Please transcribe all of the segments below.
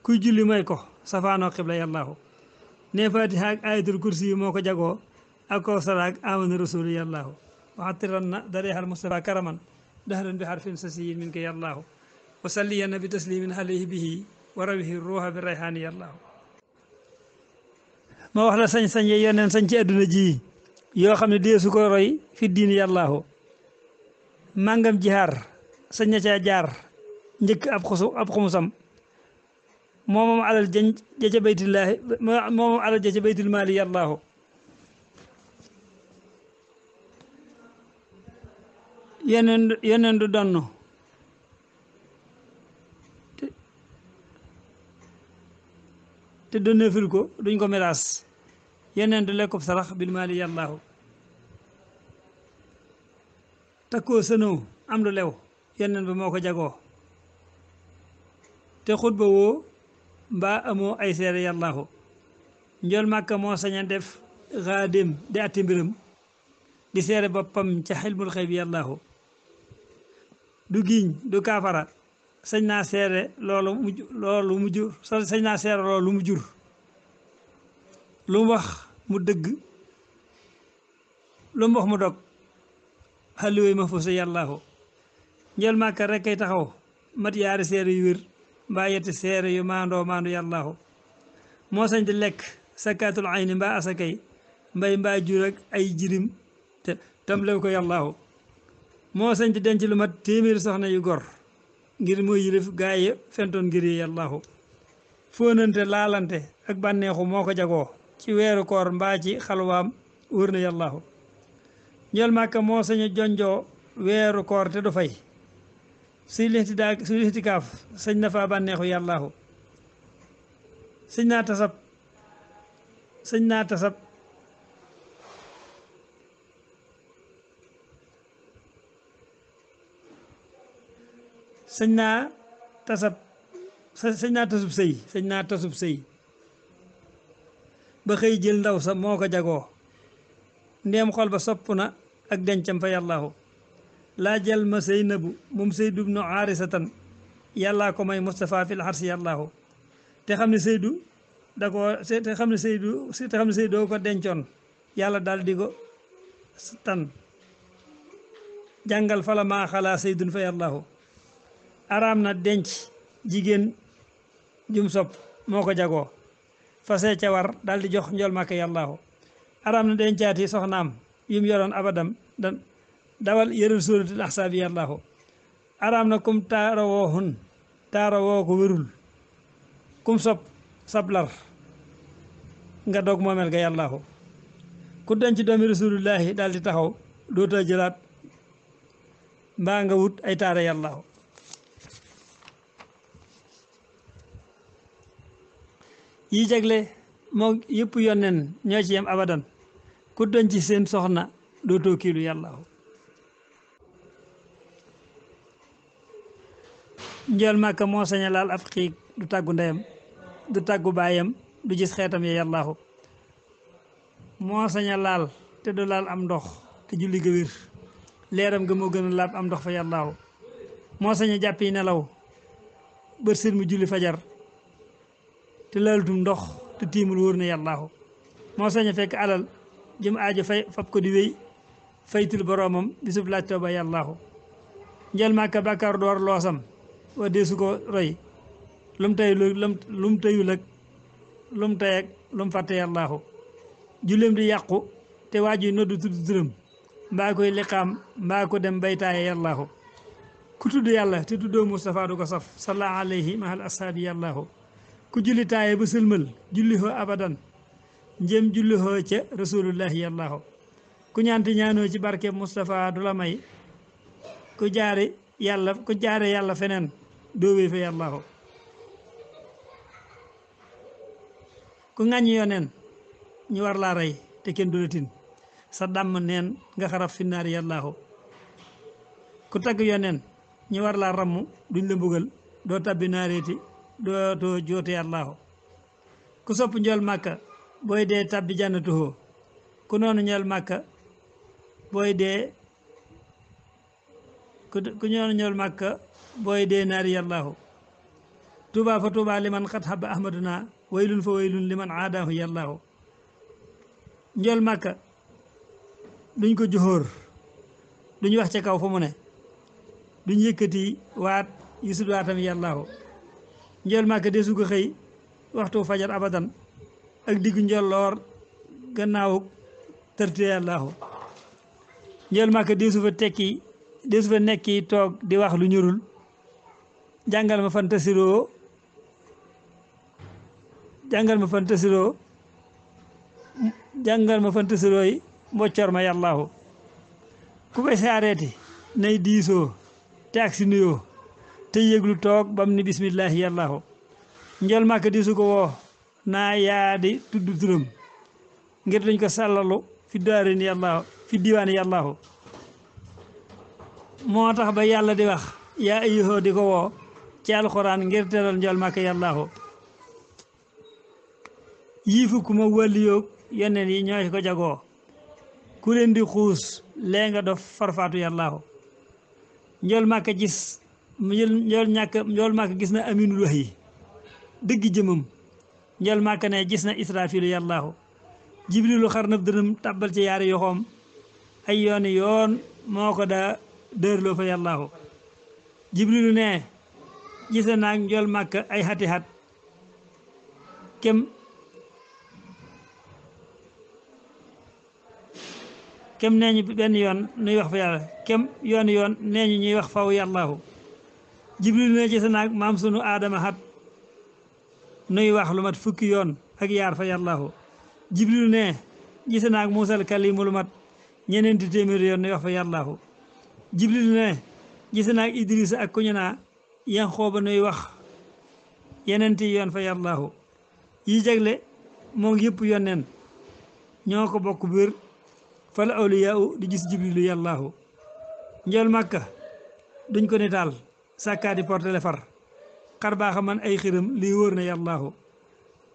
kuy julli mooy ko safaanoo xibla yàllaahu ne fatiha ak ayatul kursi yi moo ko jagoo ak kaw saraak amana rasulu yàllaahu waxatiran na darexal Mustafa karaman dahran bi xarfin sasiyin min ko yàllaahu wa salliyanna bi taslimin alayhi bihi wa rawihi ruuxa bi rayhaani yàllaahu ma wax la sañ-sañ yi yoneen sañ ci adduna ji yoo xam ne deesu ko roy fi diin yàllaahu màngam jihaar sañ na caa jaar njëkk ab xumusam moomam alal ja ca baytillaahi moomam alal ja ca baytul maali yàllaahu yeneen du donn te donneeful ko duñ ko miraas yeneen du lekkub sarax bil maali yàllaahu takkoo sënoo am lu lew yeneen ba moo ko jagoo te xutba woo mbaa amoo ay seere yàllaahu njool màkka moo sañ a def xaadéem di atti mbiram di seere boppam ca xilmul xëy bi yàllaahu du giiñ du kaafara sañ naa seere loolu mu jur sañ naa seere loolu mu jur lu mu wax mu dëgg lu mu wax mu dog xalliwéy ma fu sa yàllaahu njël màkka rek kay taxaw mat yaari seere yu wér mbaa yetti seere yu maandoo maandu yàllaahu moo sañ di lekk sakaatul ayni mbaa asakay mbay mbaa jur ak ay jirim te tam lew ko yàllaahu moo sañ di denc lu mat téeméeri soxna yu gor ngir mooy yilif gaaye fentoon ngir yi yàllaahu fóonante laalante ak bànneexu moo ko jagoo ci weeru koor mbaa ci xalwaam wër na yàllaahu njël màkka moo sañ a jonjoo weeru koor te du fay suy lixtikaaf sañ na faa bànneexu yàllaahu sañ naa tasab sañ naa tasab sañ naa tasub sëy ba xëy jël ndaw sa moo ko jagoo ndéem xol ba sopp na ak dencam fa yàllaahu laa jël ma Seynabu moom Seydu bnu Aarisatan yàllaa ko may Moustapha fil xarsi yàllaahu te xam ne Seydu te xam ne Seydu ko dencoon yàlla daal di ko tan jàngal fala maa xalaa Seydun fa yàllaahu araam na denc jigéen jum sopp moo ko jagoo fasee ca war daal di jox njool màkk yàllaahu araam na dencaati soxnaam yum yoroon abadam dawal yëral sóoratul ahsaabi yàllaahu araam na kum taarawoo ko wérul kum sopp sablar nga dog moomeel ga yàllaahu ku denc doomi rasulullahi daal di taxaw dootoo jëlaat mbaa nga wut ay taara yàllaahu yi jagle moo yëpp yonnen ñoo ci yem abadan ku denc seen soxna dootoo kiilu yàllaahu njool màkka moo sañ a laal ab xiig du tàggu ndeyam du tàggu baayam du gis xeetam ya yàllaahu moo sañ a laal te du laal am ndox te julli ga wér leeram ga moo gën a laab am ndox fa yàllaahu moo sañ a jàppi nelaw bët seen mu julli fajar te laalutum ndox te tiimul wóor na yàllaahu moo sañ a fekk alal jëm aajo fab ko di wéy faytul boroomam bisub laaj tooba yàllaahu njël màkka bàkkaar door loosam wa deesu ko roy lum tayul ak lum tay ak lum fàtte yàllaahu julleem di yàqu te waajuy noddu tudd turam mbaa koy liqaam mbaa ko dem baytaaye yàllaahu ku tudd yàlla te tuddoo Moustapha du ko saf salla alayhi mahal ashaabi yàllaahu ku julli taaye ba sëlmal julli hoo abadan njëm julli hoo ca rasulullahi yàllaahu ku ñaanti ñaanoo ci barke Moustapha du la may ku jaare yàlla feneen doo wéy fa yàllaahu ku ŋàññi yoneen ñu war laa rey te kenn du la tin sa dàmm neen nga xaraf finnaari yàllaahu ku tagg yoneen ñu war laa ramm duñ la mbugal doo tabbi naareeti doo joote yàllaahu ku sopp njool màkka booy dee tabbi jannatuhoo ku noonu njool màkka booy dee ku ñoonu njool màkka booy dee naari yàllaahu tuuba fa tuuba liman xat xaba ahmaduna waylun fa waylun liman aadaahu yàllaahu njol màkka duñ ko joxóor duñ wax ca kaw fa mu ne duñ yëkkati waat yu sud waatam yàllaahu njol màkka desu ko xëy waxtu fajar abadan ak diggu njolloor gannaaw tërte yàllaahu njol màkka desu fa nekki toog di wax lu ñurul jàngal ma fantasiroo yi mboccor ma yàllaahu ku koy saareeti nay diisoo te ak si nuyoo te yëglu toog bam ni bismillahi yàllaahu njol màkka diisu ko woo naa yaa di tudd turam ngir dañ ko sàllalu fi daarin yàllaahu fi diwaani yàllaahu moo tax ba yàlla di wax yaa ayyuhoo di ko woo ci alxuraan ngir teral njol màkka yàllaahu yii fukk ma wàlliyoog yoneen yi ñooy ko jagoo ku leen di xuus lee nga dof farfaatu yàllaahu njol màkka gis njol màkka gis na aminul wax yi dëgg jëmam njol màkka ne gis na israfilu yàllaahu jibrilu xar nab dënam tàbbal ci yaari yoxoom ay yooni yoon moo ko daa dërloo fa yàllaahu jibrilu ne gis na naag njol màkka ay xati xat kem nee ñu benn yoon nuy wax fa yàlla kem yoon nee ñu ñuy wax faw yàllaahu jibril ne ci sa naag maam sunu aadama xat nuy wax lu mat fukki yoon ak yaar fa yàllaahu jibril ne gis naag muusal kalimu lu mat ñeneenti téeméeri yoon nuy wax fa yàllaahu jibril ne gis naag idrisa ak kuñu naa yan xooba nuy wax yeneenti yoon fa yàllaahu yi jagle moo ngi yëpp yonneen ñoo ko bokk biir fal awliyaa di gis jibrilu yàllaahu njol màkka duñ ko nitaal sàkkaati portele far xar baaxa man ay xiram lii wóor na yàllaahu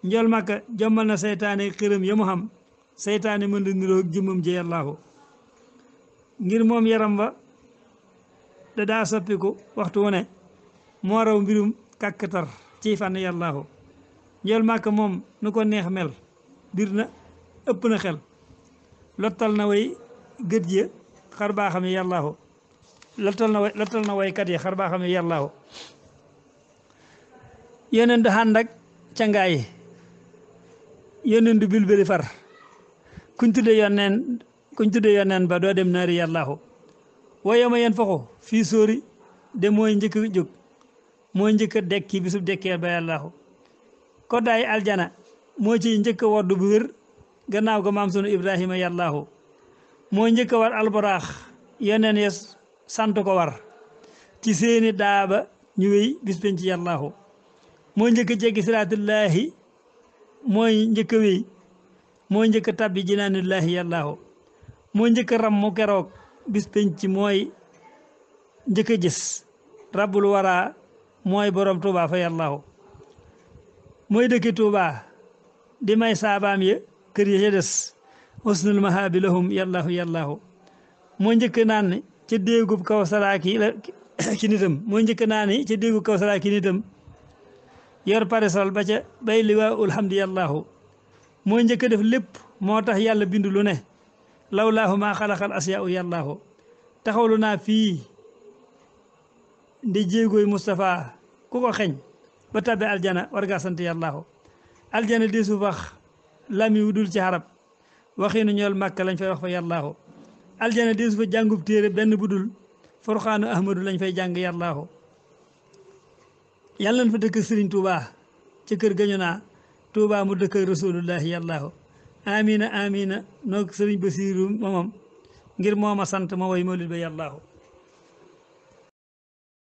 njol màkka jommal na seytaane xiram ya mu xam seytaane mën da niroo jëmmam ji yàllaahu ngir moom yaram ba da daa soppiku waxtu wu ne moo raw mbirum kàkkatar ci fànn yàllaahu njol màkka moom nu ko neex mel bir na ëpp na xel lottal na way gët ya xar baaxam yi yàllaahu lottal na waykat yi xar baaxam yi yàllaahu yoneen du ànd ak cangaay yoneen du bilbili far kuñ tudde yoneen ba doo dem naari yàllaahu waye ma yen foxu fii sóori de mooy njëkk a jóg mooy njëkk a dekki bisub dekkeel ba yàllaahu koddaay aljana moo ciy njëkk a wodd bu wér gannaaw ga maam sunu ibrahima yàllaahu moo njëkk a war alboraax yeneen ya sant ko war ci seeni daaba ñu wéy bis penc yàllaahu moo njëkk a jeggi siraatullaahi mooy njëkk a wéy mooy njëkk a tabbi jinaanullaahi yàllaahu moo njëkk a rammu keroog bis penc mooy njëkk a gis rabbul wara mooy borom tuuba fa yàllaahu mooy dëkki tuuba di may saabaam ya kër ya ca des usnul mahaabi lahum yàllaahu moo njëkk naan ca déegub kaw saraaki la ki nitam moo njëkk naan ca déegub kaw saraaki nitam yor paresol ba ca bay liwaa ulhamdi yàllaahu moo njëkk def lépp moo tax yàlla bindu lu ne lawlaahu maa xalaqal asyaau yàllaahu taxawlu naa fii ndi jéegooy Moustapha ku ko xeñ ba tabbe aljana war ngaa sant yàllaahu aljana di su fax lami wu dul ci xarab waxinu ñool màkka lañ fay wax fa yàllaahu aljana di su fa jàngub téere benn bu dul forxaanu ahmadu lañ fay jàng yàllaahu yàlla nañ fa dëkk sëriñ Touba ci kër gañu naa Touba mu dëkk rasulullahi yàllaahu amina amina noog sëriñ Basiiru moomam ngir mooma sant ma way mawlid ba yàllaahu